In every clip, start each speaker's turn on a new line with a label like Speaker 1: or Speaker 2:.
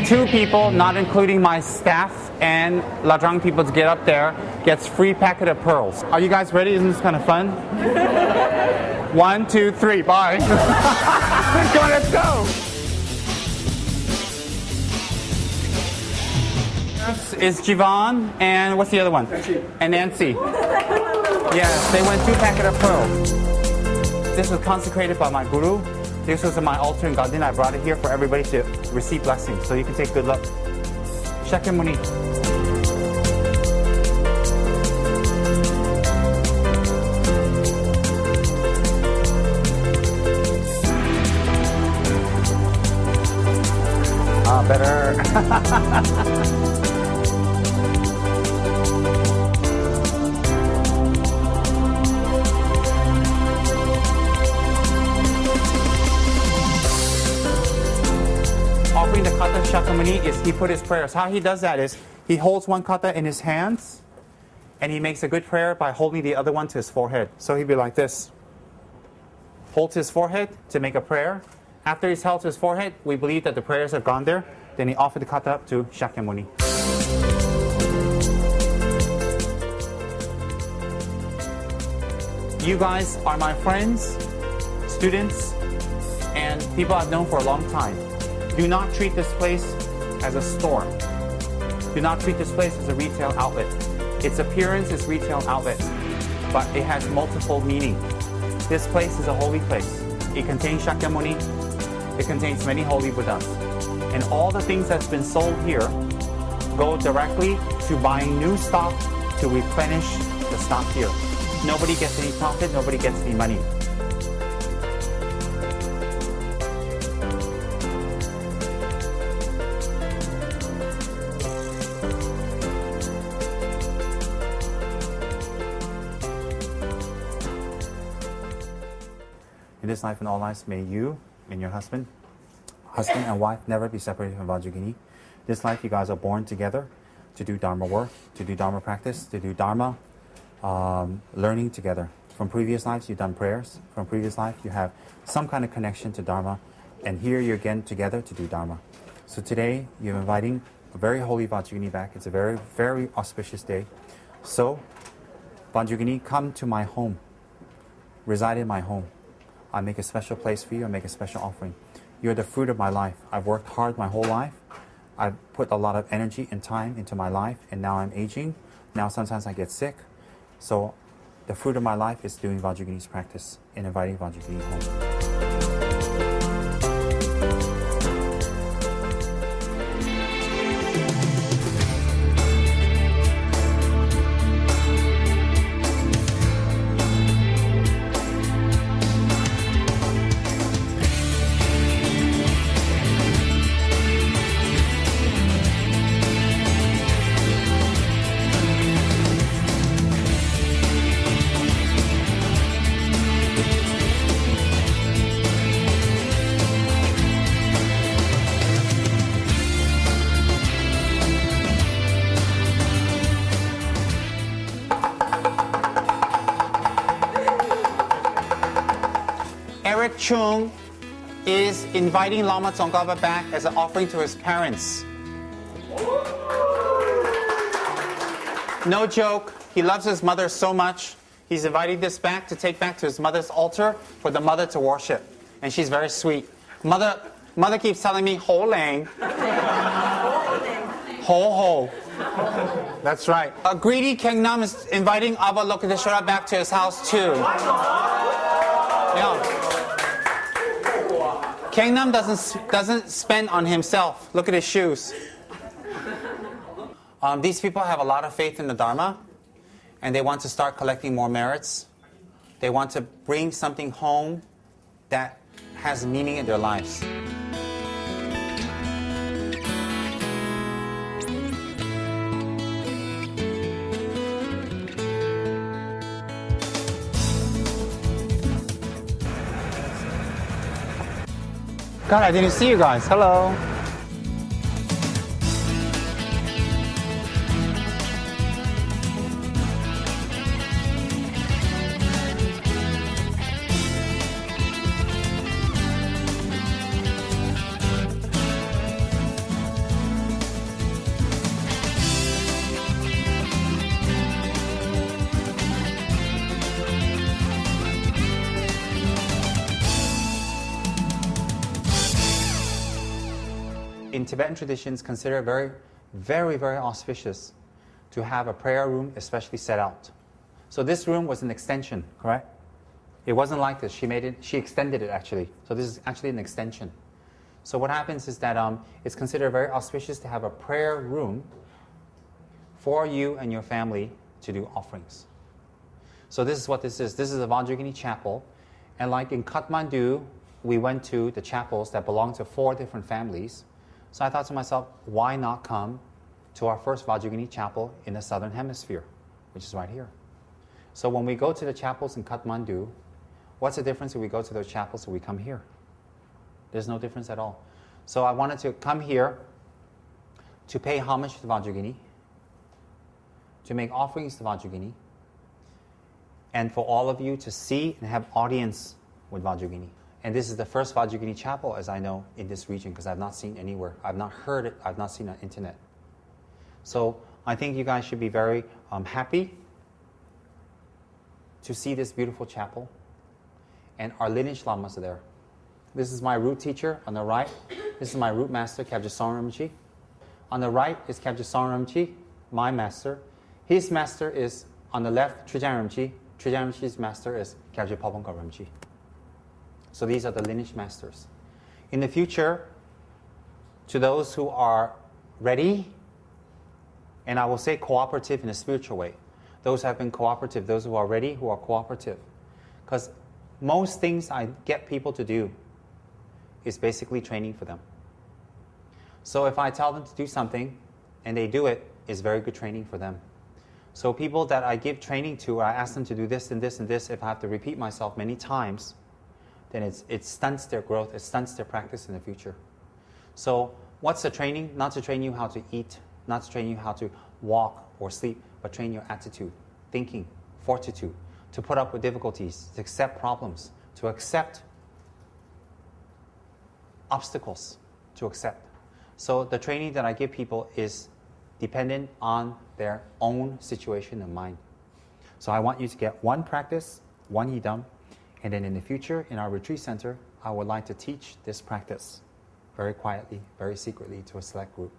Speaker 1: 2 people, not including my staff and Ladrang people to get up there, gets free packet of pearls. Are you guys ready? Isn't this kind of fun? 1, 2, 3, bye. Come on, let's go. This is Jivan, and what's the other one? Nancy. And Nancy. Yes, they went 2 packet of pearls. This was consecrated by my guru. This was in my altar in Gandhin. I brought it here for everybody to receive blessings, so you can take good luck. Shakyamuni. Better. Offering the kata Shakyamuni is he put his prayers. How he does that is he holds one kata in his hands and he makes a good prayer by holding the other one to his forehead. So he'd be like this. Holds his forehead to make a prayer. After he's held to his forehead, we believe that the prayers have gone there. Then he offered the kata up to Shakyamuni. You guys are my friends, students, and people I've known for a long time. Do not treat this place as a store. Do not treat this place as a retail outlet. Its appearance is retail outlet, but it has multiple meaning. This place is a holy place. It contains Shakyamuni. It contains many holy Buddhas. And all the things that's been sold here go directly to buying new stock to replenish the stock here. Nobody gets any profit, nobody gets any money. In this life and all lives, may you and your husband and wife never be separated from Vajrayogini. This life, you guys are born together to do Dharma work, to do Dharma practice, to do Dharma learning together. From previous lives, you've done prayers. From previous life, you have some kind of connection to Dharma. And here you're again together to do Dharma. So today, you're inviting a very holy Vajrayogini back. It's a very, very auspicious day. So, Vajrayogini, come to my home. Reside in my home. I make a special place for you. I make a special offering. You're the fruit of my life. I've worked hard my whole life. I've put a lot of energy and time into my life, and now I'm aging. Now sometimes I get sick. So the fruit of my life is doing Vajrayogini's practice and inviting Vajrayogini home. Chung is inviting Lama Tsongkhapa back as an offering to his parents. No joke, he loves his mother so much, he's inviting this back to take back to his mother's altar for the mother to worship. And she's very sweet. Mother keeps telling me, Ho Lang. Ho Ho. That's right. A greedy Kengnam is inviting Avalokiteshvara back to his house too. Yeah. Kengnam doesn't spend on himself. Look at his shoes. These people have a lot of faith in the Dharma, and they want to start collecting more merits. They want to bring something home that has meaning in their lives. God, I didn't see you guys. Hello. Tibetan traditions, consider very, very, very auspicious to have a prayer room especially set out. So this room was an extension, correct? It wasn't like this. She extended it actually. So this is actually an extension. So what happens is that it's considered very auspicious to have a prayer room for you and your family to do offerings. So this is what this is. This is a Vajrayogini chapel. And like in Kathmandu, we went to the chapels that belong to 4 different families. So I thought to myself, why not come to our first Vajrayogini chapel in the southern hemisphere, which is right here. So when we go to the chapels in Kathmandu, what's the difference if we go to those chapels or we come here? There's no difference at all. So I wanted to come here to pay homage to Vajrayogini, to make offerings to Vajrayogini, and for all of you to see and have audience with Vajrayogini. And this is the first Vajrayogini chapel, as I know, in this region, because I've not seen anywhere. I've not heard it. I've not seen it on the internet. So I think you guys should be very happy to see this beautiful chapel. And our lineage lamas are there. This is my root teacher on the right. This is my root master, Kechara Rinpoche. On the right is Kechara Rinpoche, my master. His master is on the left, Trijang Rinpoche. Trijang Rinpoche's master is Kechara Papanka Rinpoche. So these are the lineage masters. In the future, to those who are ready, and I will say cooperative in a spiritual way, those who have been cooperative, those who are ready, who are cooperative. Because most things I get people to do is basically training for them. So if I tell them to do something and they do it, it's very good training for them. So people that I give training to, I ask them to do this and this and this, if I have to repeat myself many times, then it stunts their growth, it stunts their practice in the future. So what's the training? Not to train you how to eat, not to train you how to walk or sleep, but train your attitude, thinking, fortitude, to put up with difficulties, to accept problems, to accept obstacles, to accept. So the training that I give people is dependent on their own situation and mind. So I want you to get one practice, one yidam, and then in the future, in our retreat center, I would like to teach this practice very quietly, very secretly to a select group.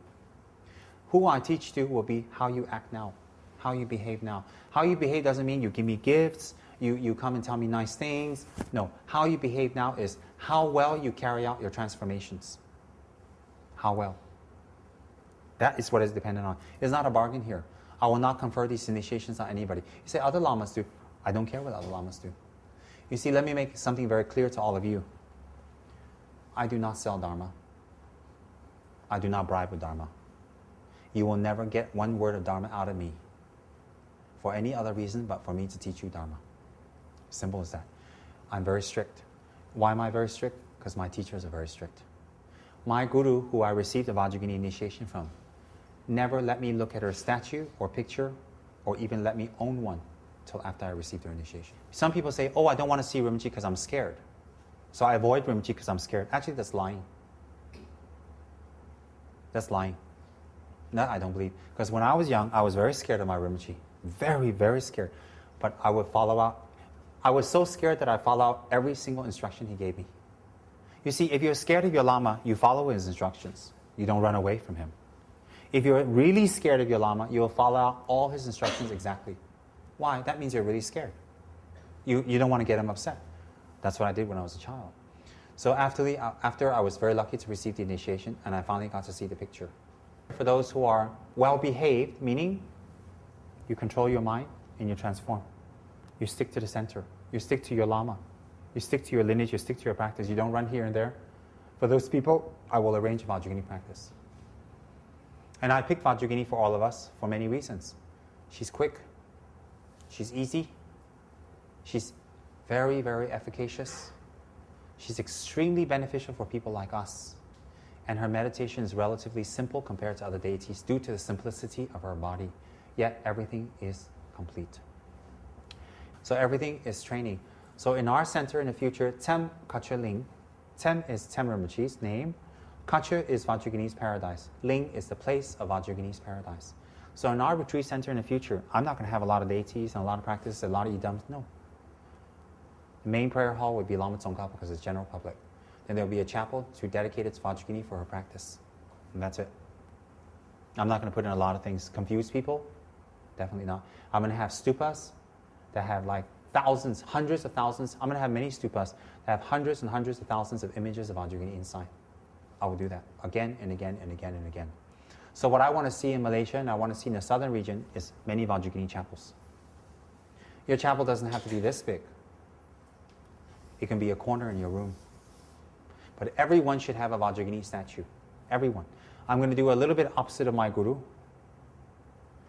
Speaker 1: Who I teach to will be how you act now, how you behave now. How you behave doesn't mean you give me gifts, you come and tell me nice things. No, how you behave now is how well you carry out your transformations. How well. That is what is dependent on. It's not a bargain here. I will not confer these initiations on anybody. You say other lamas do. I don't care what other lamas do. You see, let me make something very clear to all of you. I do not sell Dharma. I do not bribe with Dharma. You will never get one word of Dharma out of me for any other reason but for me to teach you Dharma. Simple as that. I'm very strict. Why am I very strict? Because my teachers are very strict. My guru, who I received the Vajrayogini initiation from, never let me look at her statue or picture or even let me own one till after I received her initiation. Some people say, oh, I don't want to see Rinpoche because I'm scared. So I avoid Rinpoche because I'm scared. Actually, that's lying. That's lying. No, I don't believe. Because when I was young, I was very scared of my Rinpoche. Very, very scared. But I would follow out. I was so scared that I followed out every single instruction he gave me. You see, if you're scared of your Lama, you follow his instructions. You don't run away from him. If you're really scared of your Lama, you'll follow out all his instructions exactly. Why? That means you're really scared. You don't want to get him upset. That's what I did when I was a child. So after I was very lucky to receive the initiation, and I finally got to see the picture. For those who are well-behaved, meaning you control your mind and you transform. You stick to the center. You stick to your Lama. You stick to your lineage. You stick to your practice. You don't run here and there. For those people, I will arrange Vajrayogini practice. And I picked Vajrayogini for all of us for many reasons. She's quick. She's easy. She's very, very efficacious. She's extremely beneficial for people like us. And her meditation is relatively simple compared to other deities due to the simplicity of her body. Yet everything is complete. So everything is training. So in our center in the future, Tsem Kacha Ling. Tsem is Tsem Rinpoche's name. Kacha is Vajrayogini's paradise. Ling is the place of Vajrayogini's paradise. So in our retreat center in the future, I'm not going to have a lot of deities and a lot of practices, a lot of yidams. No. The main prayer hall would be Lama Tsongkhapa because it's general public. Then there will be a chapel to dedicate it to Vajrayogini for her practice. And that's it. I'm not going to put in a lot of things. Confuse people? Definitely not. I'm going to have stupas that have like thousands, hundreds of thousands. I'm going to have many stupas that have hundreds and hundreds of thousands of images of Vajrayogini inside. I will do that again and again and again and again. So what I want to see in Malaysia and I want to see in the southern region is many Vajrayogini chapels. Your chapel doesn't have to be this big. It can be a corner in your room. But everyone should have a Vajrayogini statue. Everyone. I'm going to do a little bit opposite of my guru,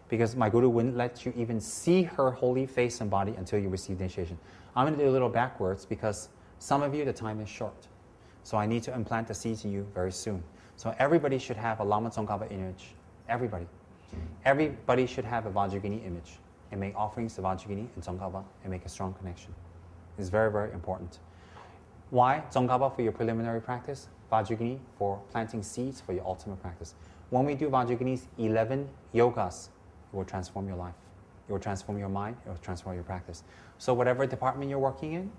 Speaker 1: because my guru wouldn't let you even see her holy face and body until you receive the initiation. I'm going to do a little backwards because some of you, the time is short. So I need to implant the seeds in you very soon. So everybody should have a Lama Tsongkhapa image. Everybody. Everybody should have a Vajrayogini image and make offerings to Vajrayogini and Tsongkhapa and make a strong connection. It's very, very important. Why? Tsongkhapa for your preliminary practice, Vajrayogini for planting seeds for your ultimate practice. When we do Vajrayogini's 11 yogas, it will transform your life. It will transform your mind. It will transform your practice. So whatever department you're working in,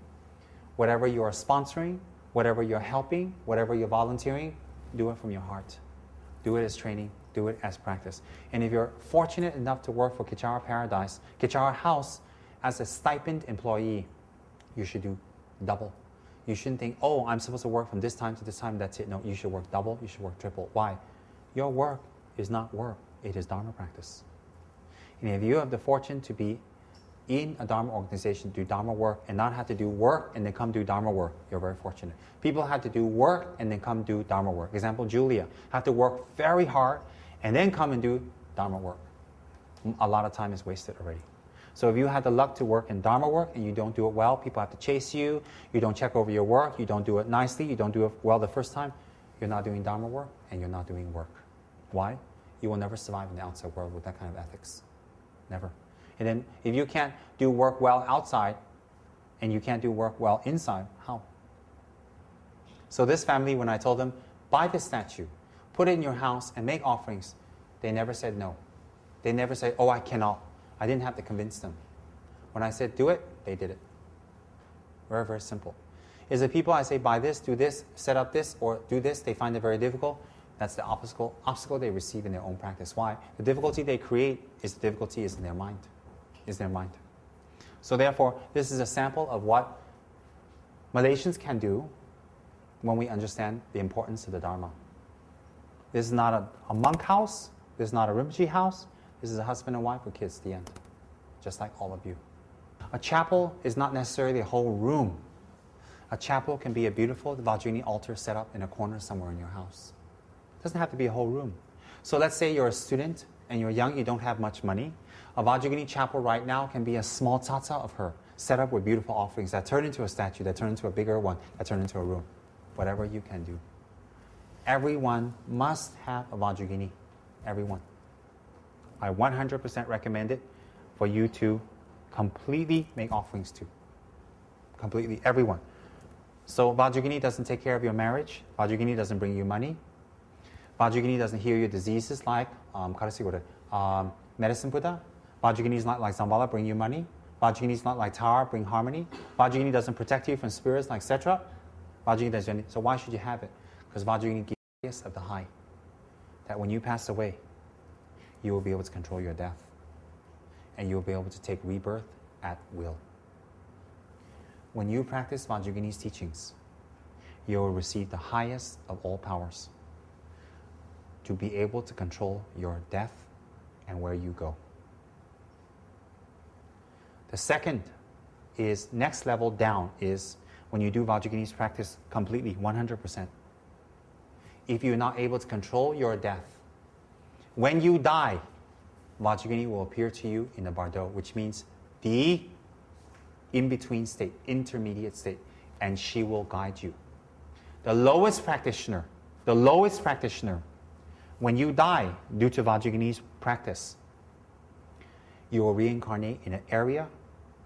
Speaker 1: whatever you are sponsoring, whatever you're helping, whatever you're volunteering, do it from your heart. Do it as training. Do it as practice. And if you're fortunate enough to work for Kechara Paradise, Kechara House, as a stipend employee, you should do double. You shouldn't think, oh, I'm supposed to work from this time to this time, that's it. No, you should work double, you should work triple. Why? Your work is not work, it is Dharma practice. And if you have the fortune to be in a Dharma organization, do Dharma work, and not have to do work and then come do Dharma work, you're very fortunate. People have to do work and then come do Dharma work. Example, Julia, have to work very hard and then come and do Dharma work. A lot of time is wasted already. So if you have the luck to work in Dharma work and you don't do it well, people have to chase you, you don't check over your work, you don't do it nicely, you don't do it well the first time, you're not doing Dharma work and you're not doing work. Why? You will never survive in the outside world with that kind of ethics. Never. And then if you can't do work well outside and you can't do work well inside, how? So this family, when I told them, buy this statue, put it in your house and make offerings, they never said no. They never said, oh, I cannot. I didn't have to convince them. When I said do it, they did it. Very, very simple. Is the people I say buy this, do this, set up this, or do this, they find it very difficult? That's the obstacle they receive in their own practice. Why? The difficulty they create is in their mind. Is their mind. So therefore, this is a sample of what Malaysians can do when we understand the importance of the Dharma. This is not a monk house. This is not a Rinpoche house. This is a husband and wife with kids, the end. Just like all of you. A chapel is not necessarily a whole room. A chapel can be a beautiful Vajrayogini altar set up in a corner somewhere in your house. It doesn't have to be a whole room. So let's say you're a student and you're young, you don't have much money. A Vajrayogini chapel right now can be a small tata of her, set up with beautiful offerings that turn into a statue, that turn into a bigger one, that turn into a room. Whatever you can do. Everyone must have a Vajrayogini. Everyone. I 100% recommend it for you to completely make offerings to. Completely, everyone. So Vajrayogini doesn't take care of your marriage. Vajrayogini doesn't bring you money. Vajrayogini doesn't heal your diseases like medicine Buddha. Vajrayogini is not like Zambala, bring you money. Vajrayogini is not like Tara, bring harmony. Vajrayogini doesn't protect you from spirits like Cetra. Vajrayogini doesn't. So why should you have it? Because Vajrayogini gives of the high. That when you pass away, you will be able to control your death. And you will be able to take rebirth at will. When you practice Vajrayogini's teachings, you will receive the highest of all powers to be able to control your death and where you go. The second is, next level down, is when you do Vajrayogini's practice completely, 100%. If you're not able to control your death, when you die, Vajrayogini will appear to you in the bardo, which means the in-between state, intermediate state, and she will guide you. The lowest practitioner, when you die due to Vajrayogini's practice, you will reincarnate in an area,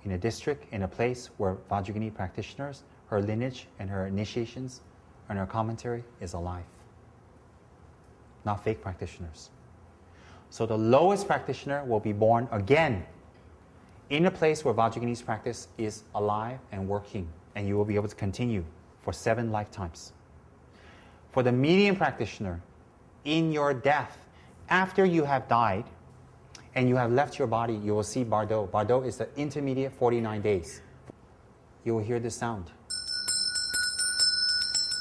Speaker 1: in a district, in a place where Vajrayogini practitioners, her lineage and her initiations and her commentary is alive. Not fake practitioners. So the lowest practitioner will be born again in a place where Vajrayogini's practice is alive and working, and you will be able to continue for 7 lifetimes. For the medium practitioner, in your death. After you have died and you have left your body, you will see Bardo. Bardo is the intermediate 49 days. You will hear this sound.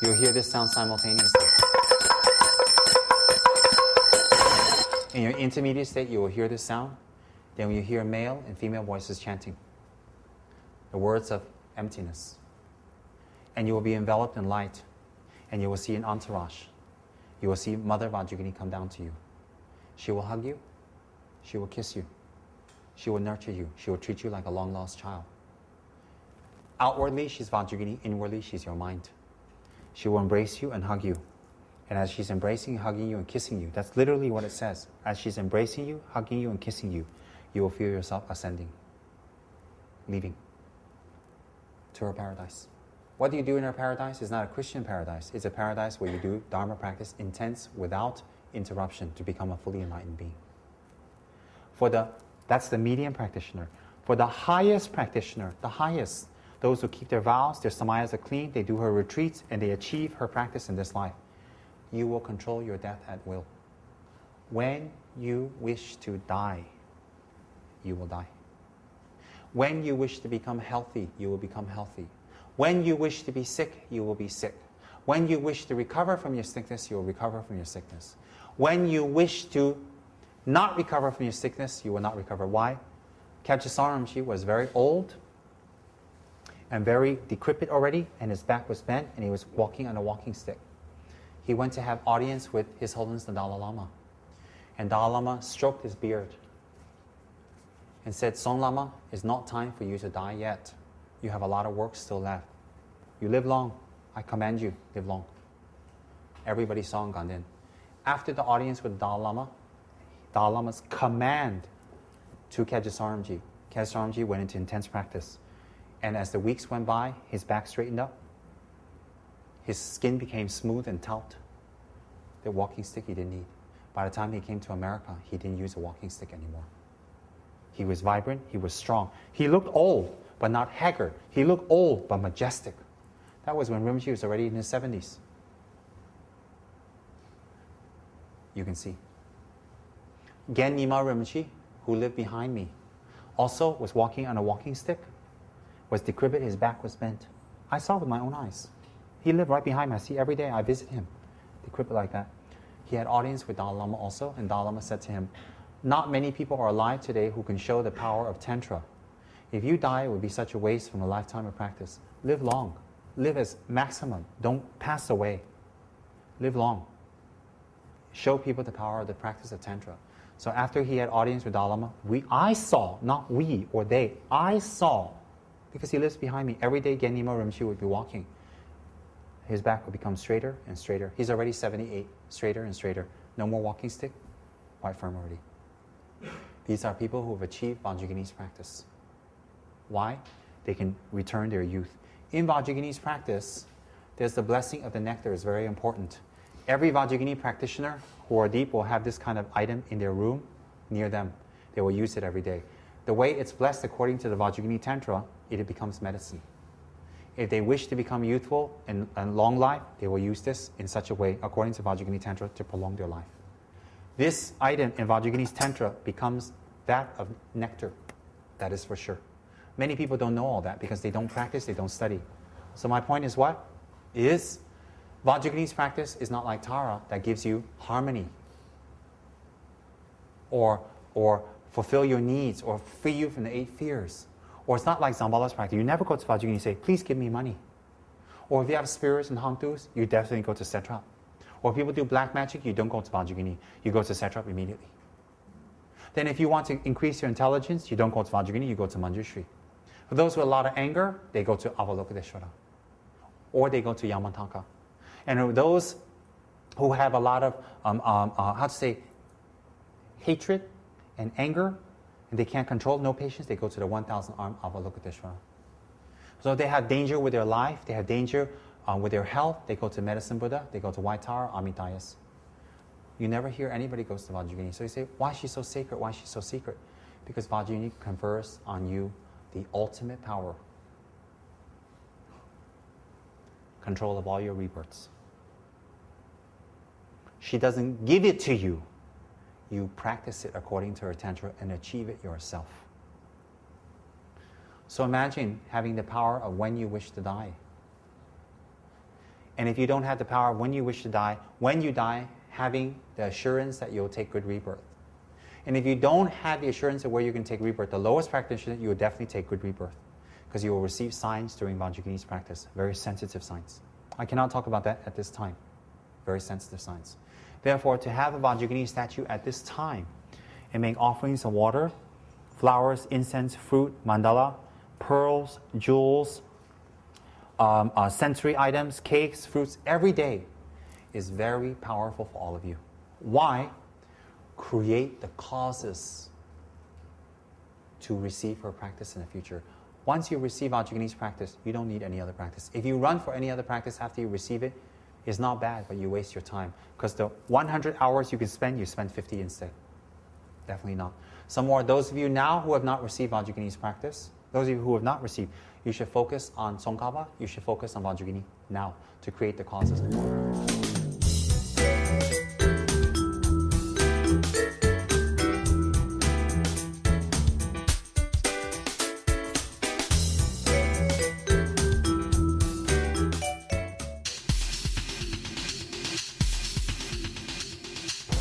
Speaker 1: You will hear this sound simultaneously. In your intermediate state, you will hear this sound. Then you hear male and female voices chanting the words of emptiness. And you will be enveloped in light. And you will see an entourage. You will see Mother Vajrayogini come down to you. She will hug you. She will kiss you. She will nurture you. She will treat you like a long-lost child. Outwardly, she's Vajrayogini. Inwardly, she's your mind. She will embrace you and hug you. And as she's embracing, hugging you, and kissing you, that's literally what it says. As she's embracing you, hugging you, and kissing you, you will feel yourself ascending, leaving to her paradise. What do you do in her paradise? It's not a Christian paradise. It's a paradise where you do Dharma practice intense without interruption to become a fully enlightened being. That's the medium practitioner. For the highest practitioner, the highest, those who keep their vows, their samayas are clean, they do her retreats, and they achieve her practice in this life, you will control your death at will. When you wish to die, you will die. When you wish to become healthy, you will become healthy. When you wish to be sick, you will be sick. When you wish to recover from your sickness, you will recover from your sickness. When you wish to not recover from your sickness, you will not recover. Why? Kechara Saraswati was very old and very decrepit already, and his back was bent, and he was walking on a walking stick. He went to have audience with His Holiness the Dalai Lama. And Dalai Lama stroked his beard and said, Son Lama, it's not time for you to die yet. You have a lot of work still left. You live long. I command you, live long. Everybody saw and gone in. After the audience with Dalai Lama's command to Kechara Saraswati, Kechara Saraswati went into intense practice. And as the weeks went by, his back straightened up. His skin became smooth and taut. The walking stick he didn't need. By the time he came to America, he didn't use a walking stick anymore. He was vibrant, he was strong. He looked old, but not haggard. He looked old, but majestic. That was when Rinpoche was already in his 70s. You can see. Gen Nima Rinpoche, who lived behind me, also was walking on a walking stick, was decrepit, his back was bent. I saw with my own eyes. He lived right behind me. I see every day. I visit him, decrepit like that. He had audience with Dalai Lama also, and Dalai Lama said to him, not many people are alive today who can show the power of Tantra. If you die, it would be such a waste from a lifetime of practice. Live long. Live as maximum. Don't pass away. Live long. Show people the power of the practice of Tantra. So after he had audience with Dalai Lama, I saw, not we or they, I saw, because he lives behind me, every day Gen Nima Rinpoche would be walking. His back would become straighter and straighter. He's already 78, straighter and straighter. No more walking stick, quite firm already. These are people who have achieved Vajrayogini's practice. Why? They can return their youth. In Vajrayogini's practice, there's the blessing of the nectar is very important. Every Vajrayogini practitioner who are deep will have this kind of item in their room near them. They will use it every day. The way it's blessed according to the Vajrayogini Tantra, it becomes medicine. If they wish to become youthful and long life, they will use this in such a way, according to Vajrayogini Tantra, to prolong their life. This item in Vajrayogini's Tantra becomes that of nectar. That is for sure. Many people don't know all that because they don't practice, they don't study. So my point is what? Is Vajrayogini's practice is not like Tara that gives you harmony or fulfill your needs or free you from the 8 fears. Or it's not like Zambala's practice. You never go to Vajrayogini and say, please give me money. Or if you have spirits and hantus, you definitely go to Setrap. Or if people do black magic, you don't go to Vajrayogini. You go to Setrap immediately. Then if you want to increase your intelligence, you don't go to Vajrayogini, you go to Manjushri. For those with a lot of anger, they go to Avalokiteshvara. Or they go to Yamantaka. And those who have a lot of, hatred and anger, and they can't control, no patience, they go to the 1,000-armed Avalokiteshvara. So if they have danger with their life, they have danger with their health, they go to Medicine Buddha, they go to White Tower, Amitayas. You never hear anybody goes to Vajrayogini. So you say, why is she so sacred? Why is she so secret? Because Vajrayogini confers on you the ultimate power. Control of all your rebirths. She doesn't give it to you. You practice it according to her tantra and achieve it yourself. So imagine having the power of when you wish to die. And if you don't have the power of when you wish to die, when you die, having the assurance that you'll take good rebirth. And if you don't have the assurance of where you can take rebirth, the lowest practitioner, you will definitely take good rebirth. Because you will receive signs during Vajrayogini's practice, very sensitive signs. I cannot talk about that at this time. Very sensitive signs. Therefore, to have a Vajrayogini statue at this time and make offerings of water, flowers, incense, fruit, mandala, pearls, jewels, sensory items, cakes, fruits, every day is very powerful for all of you. Why? Create the causes to receive her practice in the future. Once you receive Vajrayogini's practice, you don't need any other practice. If you run for any other practice after you receive it, it's not bad, but you waste your time. Because the 100 hours you can spend, you spend 50 instead. Definitely not. Some more, those of you now who have not received Vajrayogini's practice, those of you who have not received, you should focus on Tsongkhapa, you should focus on Vajrayogini now to create the causes.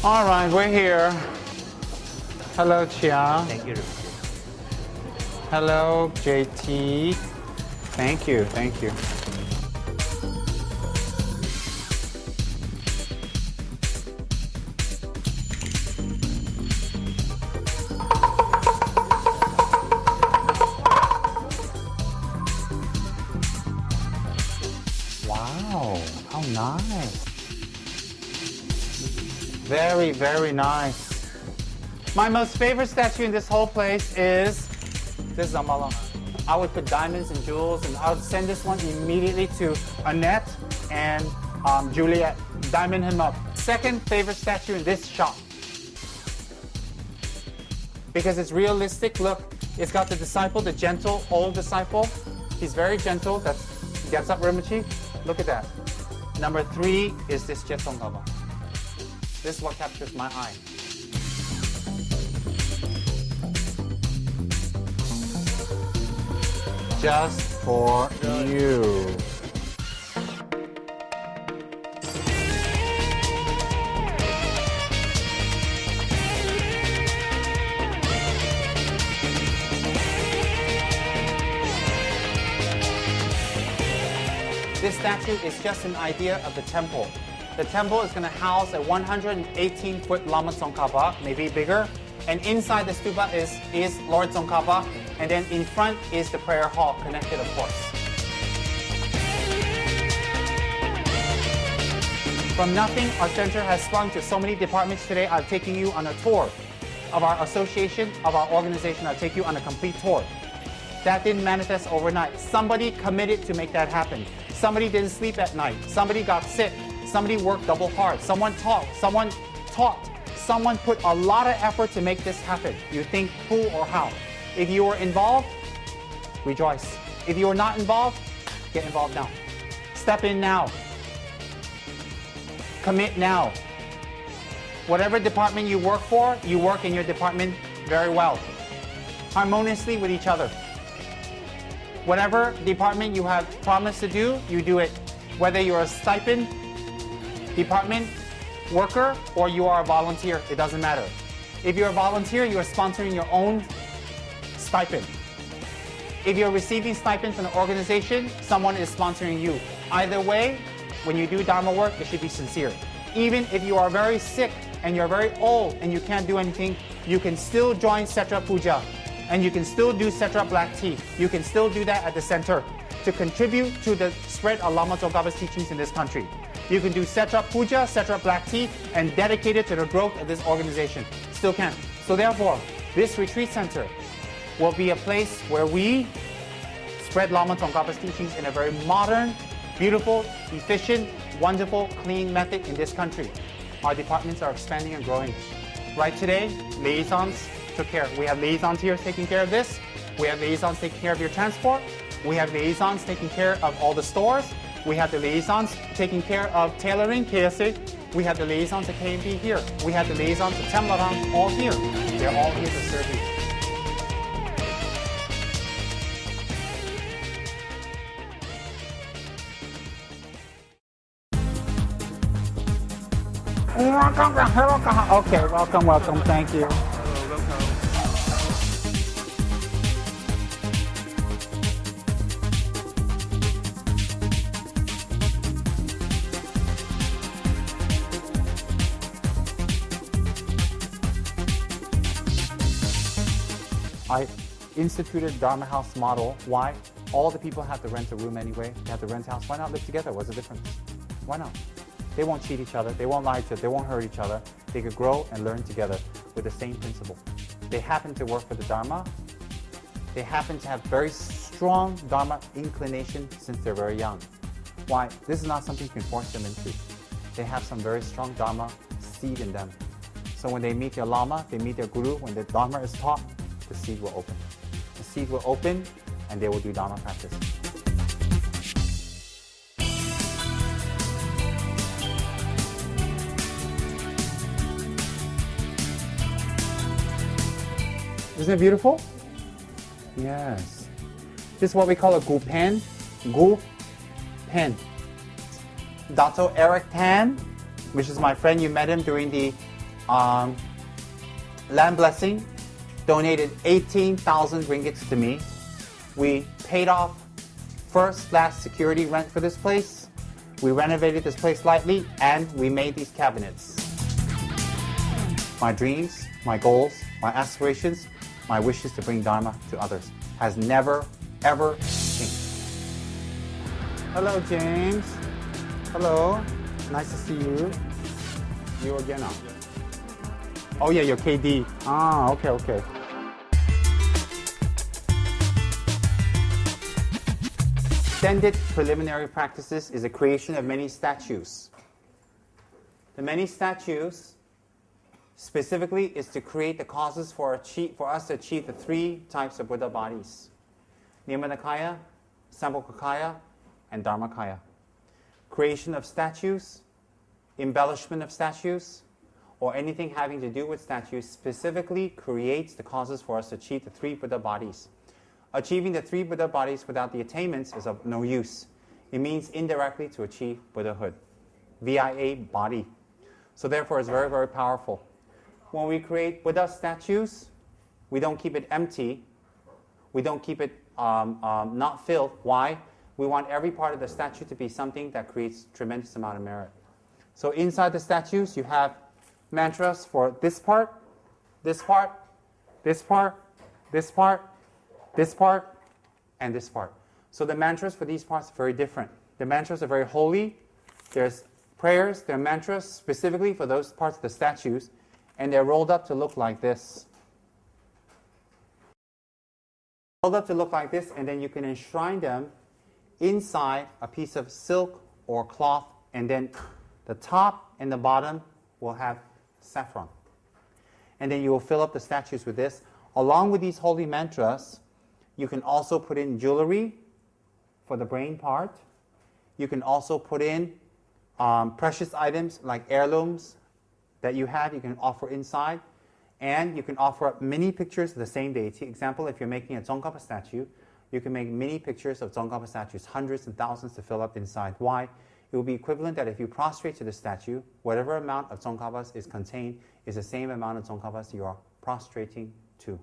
Speaker 1: All right, we're here. Hello, Chia.
Speaker 2: Thank you.
Speaker 1: Hello, JT. Thank you, thank you. Wow, how nice. Very, very nice. My most favorite statue in this whole place is this Zambala. I would put diamonds and jewels, and I would send this one immediately to Annette and Juliet. Diamond him up. Second favorite statue in this shop. Because it's realistic. Look, it's got the disciple, the gentle old disciple. He's very gentle. That gets up Rinpoche. Look at that. Number 3 is this Jetsongkaba. This is what captures my eye. Just for you. This statue is just an idea of the temple. The temple is going to house a 118-foot Lama Tsongkhapa, maybe bigger. And inside the stupa is Lord Tsongkhapa. And then in front is the prayer hall, connected, of course. From nothing, our center has sprung to so many departments today. I'm taking you on a tour of our association, of our organization. I'll take you on a complete tour. That didn't manifest overnight. Somebody committed to make that happen. Somebody didn't sleep at night. Somebody got sick. Somebody worked double hard. Someone taught. Someone put a lot of effort to make this happen. You think who or how? If you are involved, rejoice. If you are not involved, get involved now. Step in now. Commit now. Whatever department you work for, you work in your department very well. Harmoniously with each other. Whatever department you have promised to do, you do it. Whether you're a stipend department worker or you are a volunteer, it doesn't matter. If you're a volunteer, you are sponsoring your own stipend. If you're receiving stipend from the organization, someone is sponsoring you. Either way, when you do Dharma work, it should be sincere. Even if you are very sick and you're very old and you can't do anything, you can still join Setra Puja and you can still do Setra Black Tea. You can still do that at the center to contribute to the spread of Lama Tsongkhapa's teachings in this country. You can do Setra Puja, Setra Black Tea, and dedicate it to the growth of this organization. Still can. So therefore, this retreat center will be a place where we spread Lama Tsongkhapa's teachings in a very modern, beautiful, efficient, wonderful, clean method in this country. Our departments are expanding and growing. Right today, liaisons took care. We have liaisons here taking care of this. We have liaisons taking care of your transport. We have liaisons taking care of all the stores. We have the liaisons taking care of tailoring, KSA. We have the liaisons at KMB here. We have the liaisons at Tsemlarang all here. They're all here to serve you. Okay, welcome, thank you. I instituted Dharma house model. Why? All the people have to rent a room anyway. They have to rent a house. Why not live together? What's the difference? Why not? They won't cheat each other. They won't lie to each other. They won't hurt each other. They could grow and learn together with the same principle. They happen to work for the Dharma. They happen to have very strong Dharma inclination since they're very young. Why? This is not something you can force them into. They have some very strong Dharma seed in them. So when they meet their Lama, they meet their Guru, when the Dharma is taught, the seed will open. The seed will open and they will do Dharma practice. Isn't it beautiful? Yes. This is what we call a gu pen. Gu pen. Dato Eric Tan, which is my friend, you met him during the land blessing, donated 18,000 ringgits to me. We paid off first last security rent for this place. We renovated this place slightly and we made these cabinets. My dreams, my goals, my aspirations, my wishes to bring Dharma to others has never, ever changed. Hello, James. Hello. Nice to see you. You again now. Oh yeah, you're KD. Ah, okay. Extended preliminary practices is a creation of many statues. The many statues specifically is to create the causes for us to achieve the three types of Buddha bodies: Nirmanakaya, Sambhogakaya, and Dharmakaya. Creation of statues, embellishment of statues, or anything having to do with statues specifically creates the causes for us to achieve the three Buddha bodies. Achieving the three Buddha bodies without the attainments is of no use. It means indirectly to achieve Buddhahood. VIA, body. So therefore it's very, very powerful. When we create Buddha statues, we don't keep it empty. We don't keep it not filled. Why? We want every part of the statue to be something that creates tremendous amount of merit. So inside the statues, you have mantras for this part, this part, this part, this part, this part, and this part. So the mantras for these parts are very different. The mantras are very holy. There's prayers, there are mantras specifically for those parts of the statues, and they're rolled up to look like this. Rolled up to look like this, and then you can enshrine them inside a piece of silk or cloth, and then the top and the bottom will have saffron. And then you will fill up the statues with this. Along with these holy mantras, you can also put in jewelry for the brain part. You can also put in precious items like heirlooms that you have, you can offer inside. And you can offer up many pictures of the same deity. Example, if you're making a Tsongkhapa statue, you can make many pictures of Tsongkhapa statues, hundreds and thousands to fill up inside. Why? It will be equivalent that if you prostrate to the statue, whatever amount of Tsongkhapas is contained is the same amount of Tsongkhapas you are prostrating to.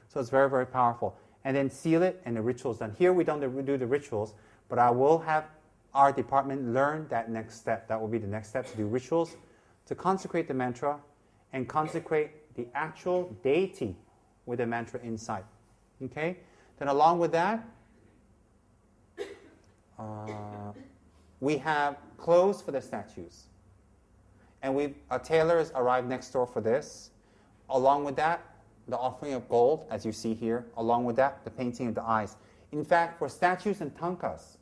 Speaker 1: So it's very, very powerful. And then seal it and the rituals done. Here we don't do the rituals, but I will have our department learn that next step. That will be the next step, to do rituals, to consecrate the mantra and consecrate the actual deity with the mantra inside. Okay? Then along with that, we have clothes for the statues. And a tailor has arrived next door for this. Along with that, the offering of gold, as you see here. Along with that, the painting of the eyes. In fact, for statues and tankas,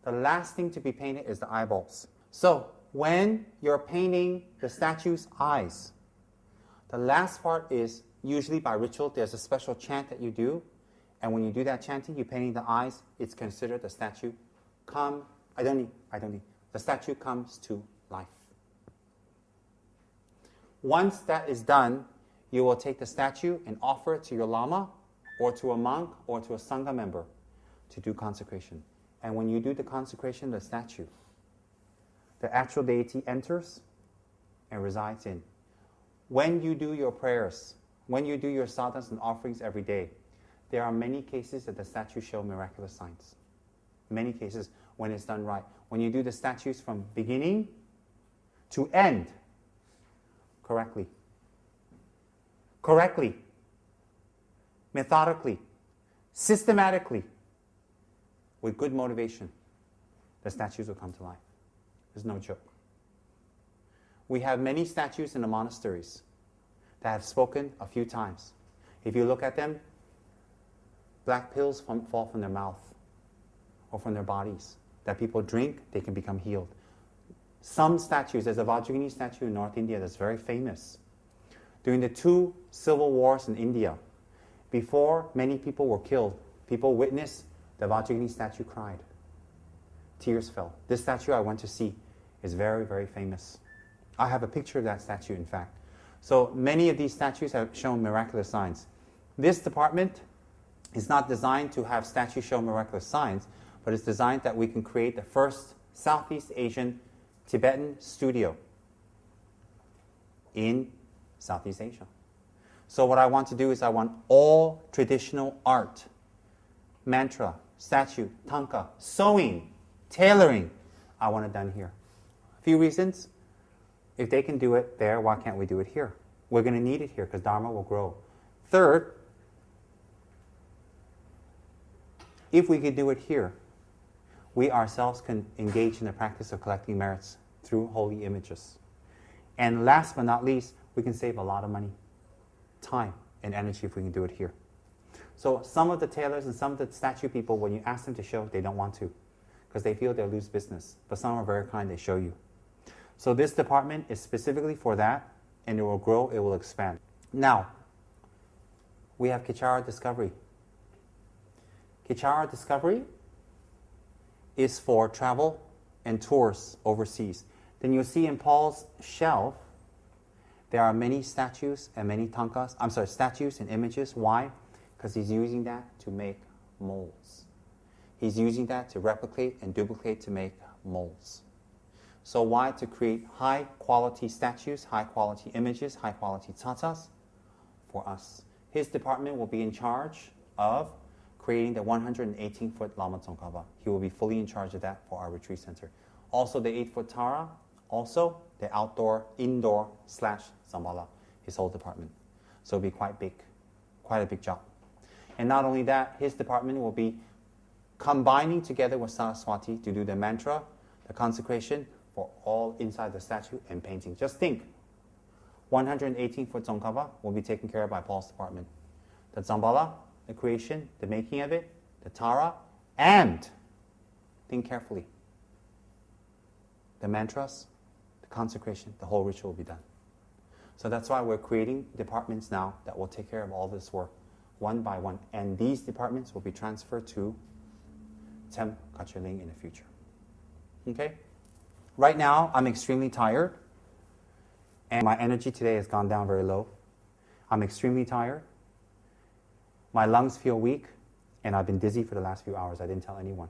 Speaker 1: the last thing to be painted is the eyeballs. So, when you're painting the statue's eyes, the last part is usually by ritual. There's a special chant that you do. And when you do that chanting, you're painting the eyes, it's considered the statue the statue comes to life. Once that is done, you will take the statue and offer it to your lama or to a monk or to a sangha member to do consecration. And when you do the consecration of the statue, the actual deity enters and resides in. When you do your prayers, when you do your sadhanas and offerings every day, there are many cases that the statues show miraculous signs. Many cases when it's done right. When you do the statues from beginning to end correctly, methodically, systematically, with good motivation, the statues will come to life. There's no joke. We have many statues in the monasteries that have spoken a few times. If you look at them, black pills fall from their mouth or from their bodies that people drink, they can become healed. Some statues, there's a Vajrayogini statue in North India that's very famous. During the 2 civil wars in India, before many people were killed, people witnessed the Vajrayogini statue cried. Tears fell. This statue I went to see is very, very famous. I have a picture of that statue, in fact. So many of these statues have shown miraculous signs. This department is not designed to have statues show miraculous signs, but it's designed that we can create the first Southeast Asian Tibetan studio in Southeast Asia. So what I want to do is I want all traditional art, mantra, statue, tanka, sewing, tailoring, I want it done here. A few reasons. If they can do it there, why can't we do it here? We're going to need it here because Dharma will grow. Third, if we could do it here, we ourselves can engage in the practice of collecting merits through holy images. And last but not least, we can save a lot of money, time, and energy if we can do it here. So some of the tailors and some of the statue people, when you ask them to show, they don't want to because they feel they'll lose business. But some are very kind, they show you. So this department is specifically for that, and it will grow, it will expand. Now, we have Kechara Discovery. Kechara Discovery is for travel and tours overseas. Then you'll see in Paul's shelf, there are many statues and many tankas. Statues and images. Why? Because he's using that to make molds. He's using that to replicate and duplicate to make molds. So why? To create high-quality statues, high-quality images, high-quality tatas for us. His department will be in charge of creating the 118-foot Lama Tsongkhapa. He will be fully in charge of that for our retreat center. Also the 8-foot Tara, also the indoor/Zambala, his whole department. So it'll be quite a big job. And not only that, his department will be combining together with Saraswati to do the mantra, the consecration, for all inside the statue and painting. Just think, 118-foot Tsongkhapa will be taken care of by Paul's department. The Zambala, the creation, the making of it, the Tara, and, think carefully, the mantras, the consecration, the whole ritual will be done. So that's why we're creating departments now that will take care of all this work, one by one. And these departments will be transferred to Tsem Kachurling in the future. Okay? Right now, I'm extremely tired, and my energy today has gone down very low. I'm extremely tired. My lungs feel weak, and I've been dizzy for the last few hours. I didn't tell anyone.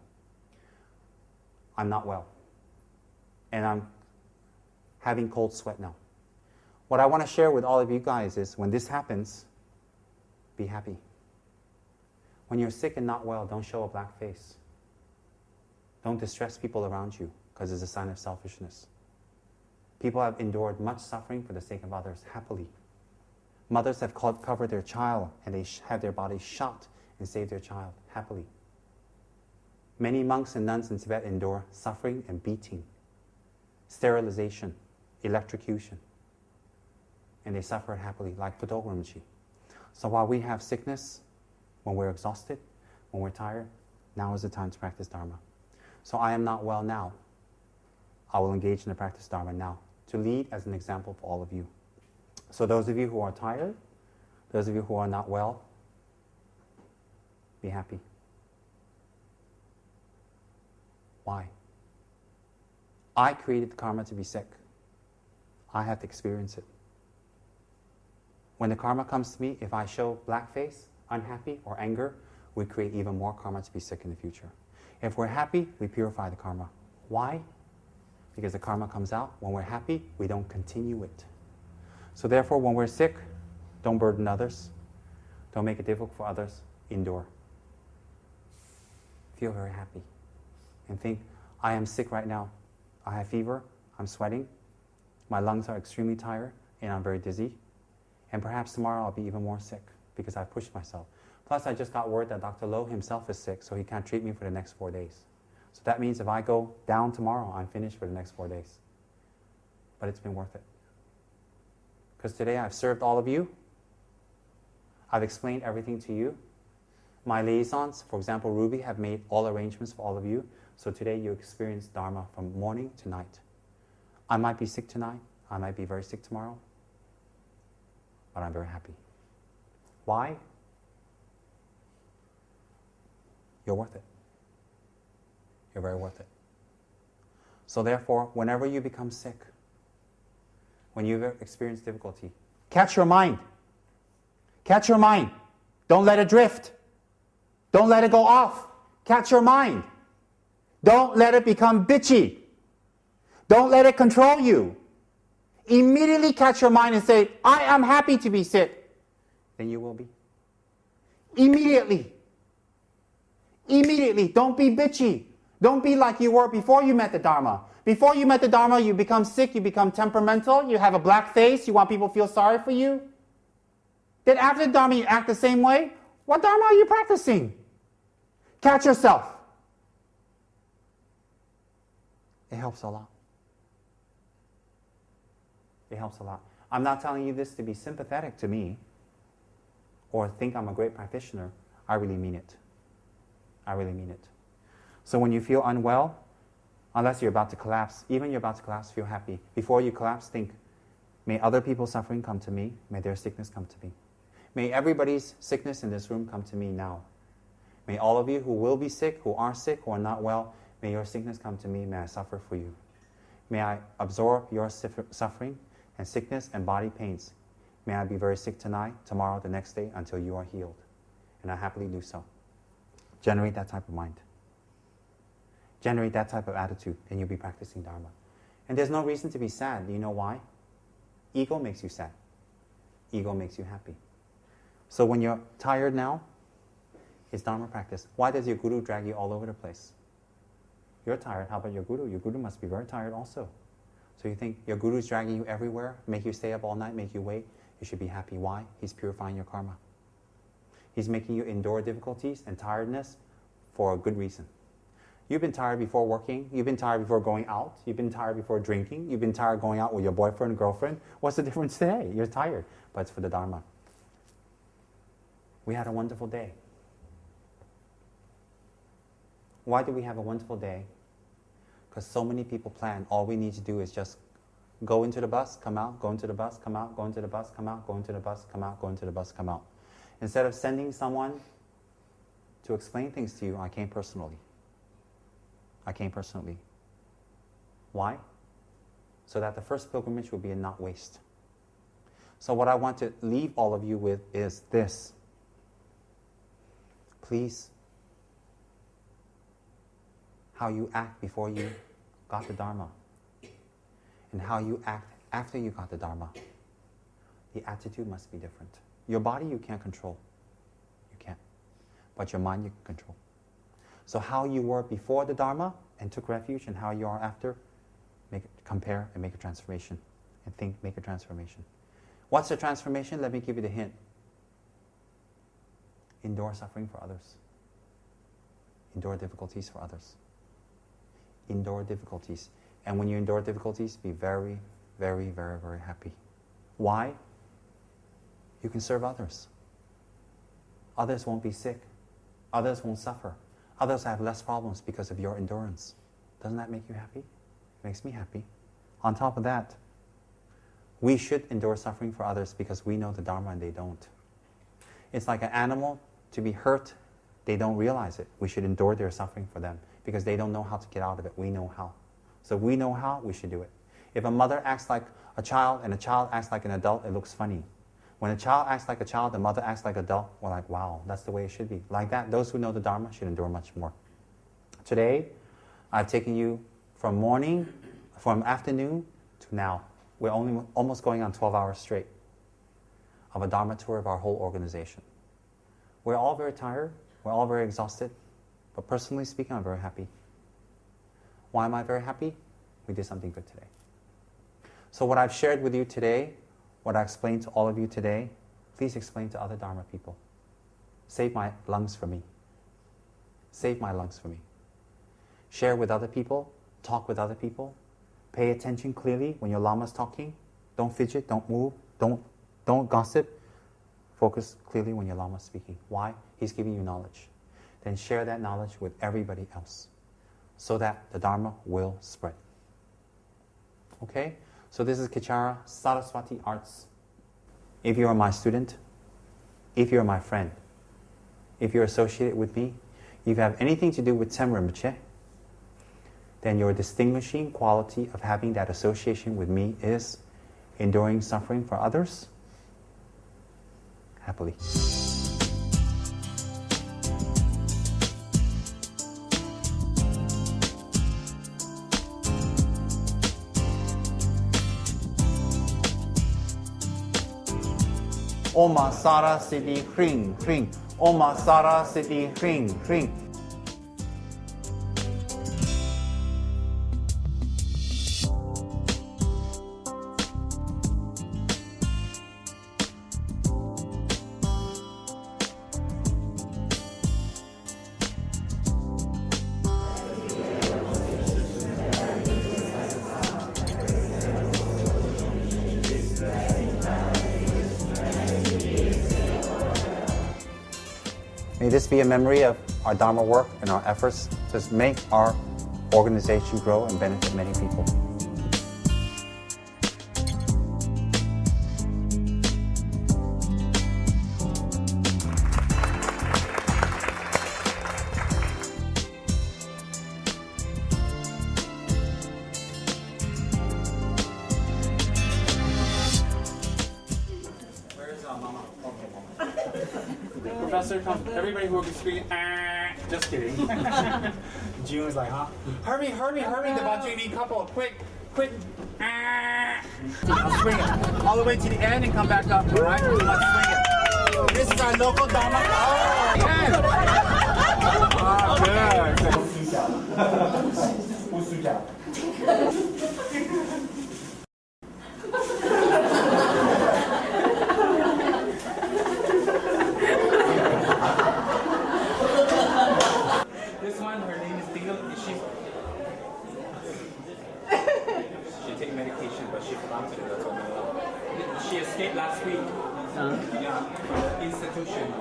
Speaker 1: I'm not well, and I'm having cold sweat now. What I want to share with all of you guys is when this happens, be happy. When you're sick and not well, don't show a black face. Don't distress people around you, because it's a sign of selfishness. People have endured much suffering for the sake of others, happily. Mothers have covered their child and they have their bodies shot and saved their child, happily. Many monks and nuns in Tibet endure suffering and beating, sterilization, electrocution, and they suffer happily, like Tsem Tulku Rinpoche. So while we have sickness, when we're exhausted, when we're tired, now is the time to practice Dharma. So I am not well now. I will engage in the practice Dharma now to lead as an example for all of you. So those of you who are tired, those of you who are not well, be happy. Why? I created the karma to be sick. I have to experience it. When the karma comes to me, if I show black face, unhappy, or anger, we create even more karma to be sick in the future. If we're happy, we purify the karma. Why? Because the karma comes out. When we're happy, we don't continue it. So therefore, when we're sick, don't burden others. Don't make it difficult for others. Endure. Feel very happy. And think, I am sick right now. I have fever. I'm sweating. My lungs are extremely tired, and I'm very dizzy. And perhaps tomorrow I'll be even more sick because I've pushed myself. Plus, I just got word that Dr. Low himself is sick, so he can't treat me for the next 4 days. So that means if I go down tomorrow, I'm finished for the next 4 days. But it's been worth it. Because today I've served all of you. I've explained everything to you. My liaisons, for example, Ruby, have made all arrangements for all of you. So today you experience Dharma from morning to night. I might be sick tonight. I might be very sick tomorrow. But I'm very happy. Why? You're worth it. You're very worth it. So therefore, whenever you become sick, when you experience difficulty, catch your mind. Catch your mind. Don't let it drift. Don't let it go off. Catch your mind. Don't let it become bitchy. Don't let it control you. Immediately catch your mind and say, I am happy to be sick. Then you will be. Immediately. Immediately. Don't be bitchy. Don't be like you were before you met the Dharma. Before you met the Dharma, you become sick, you become temperamental, you have a black face, you want people to feel sorry for you. Then after the Dharma, you act the same way. What Dharma are you practicing? Catch yourself. It helps a lot. It helps a lot. I'm not telling you this to be sympathetic to me or think I'm a great practitioner. I really mean it. I really mean it. So when you feel unwell, unless you're about to collapse, even you're about to collapse, feel happy. Before you collapse, think, may other people's suffering come to me. May their sickness come to me. May everybody's sickness in this room come to me now. May all of you who will be sick, who are sick, who are not well, may your sickness come to me. May I suffer for you. May I absorb your suffering and sickness and body pains. May I be very sick tonight, tomorrow, the next day, until you are healed. And I happily do so. Generate that type of mind. Generate that type of attitude, and you'll be practicing Dharma. And there's no reason to be sad. Do you know why? Ego makes you sad. Ego makes you happy. So when you're tired now, it's Dharma practice. Why does your guru drag you all over the place? You're tired. How about your guru? Your guru must be very tired also. So you think your guru is dragging you everywhere, make you stay up all night, make you wait. You should be happy. Why? He's purifying your karma. He's making you endure difficulties and tiredness for a good reason. You've been tired before working. You've been tired before going out. You've been tired before drinking. You've been tired going out with your boyfriend and girlfriend. What's the difference today? You're tired, but it's for the Dharma. We had a wonderful day. Why do we have a wonderful day? Because so many people plan. All we need to do is just go into the bus, come out, go into the bus, come out, go into the bus, come out, go into the bus, come out, go into the bus, come out. Instead of sending someone to explain things to you, I came personally. I came personally. Why? So that the first pilgrimage will be a not waste. So what I want to leave all of you with is this. Please, how you act before you got the Dharma and how you act after you got the Dharma, the attitude must be different. Your body you can't control. You can't. But your mind you can control. So how you were before the Dharma and took refuge and how you are after, compare and make a transformation. And think, make a transformation. What's the transformation? Let me give you the hint. Endure suffering for others. Endure difficulties for others. Endure difficulties. And when you endure difficulties, be very, very, very, very happy. Why? You can serve others. Others won't be sick. Others won't suffer. Others have less problems because of your endurance. Doesn't that make you happy? It makes me happy. On top of that, we should endure suffering for others because we know the Dharma and they don't. It's like an animal to be hurt, they don't realize it. We should endure their suffering for them because they don't know how to get out of it. We know how. So we know how, we should do it. If a mother acts like a child and a child acts like an adult, it looks funny. When a child acts like a child, the mother acts like an adult, we're like, wow, that's the way it should be. Like that, those who know the Dharma should endure much more. Today, I've taken you from afternoon to now. We're almost going on 12 hours straight of a Dharma tour of our whole organization. We're all very tired, we're all very exhausted, but personally speaking, I'm very happy. Why am I very happy? We did something good today. So what I've shared with you today, what I explained to all of you today, please explain to other Dharma people. Save my lungs for me. Save my lungs for me. Share with other people, talk with other people, pay attention clearly when your Lama's talking. Don't fidget, don't move, don't gossip. Focus clearly when your Lama's speaking. Why? He's giving you knowledge. Then share that knowledge with everybody else so that the Dharma will spread. Okay? So this is Kechara Saraswati Arts. If you are my student, if you're my friend, if you're associated with me, if you have anything to do with Tsem Rinpoche, then your distinguishing quality of having that association with me is enduring suffering for others happily. Oma Sara Siddhi Hring Hring. Oma Sara Siddhi Hring Hring. May this be a memory of our Dharma work and our efforts to make our organization grow and benefit many people. Professor, come. Everybody who will be speaking, just kidding. June was like, huh? Hurry, the Vajrayogini couple, quick. I'll swing it all the way to the end and come back up, all right? Let's swing it. This is our local Dharma. Oh, yes. Good. This one, her name is Dina. She takes medication, but she forgot to do that. She escaped last week. Yeah, from the institution.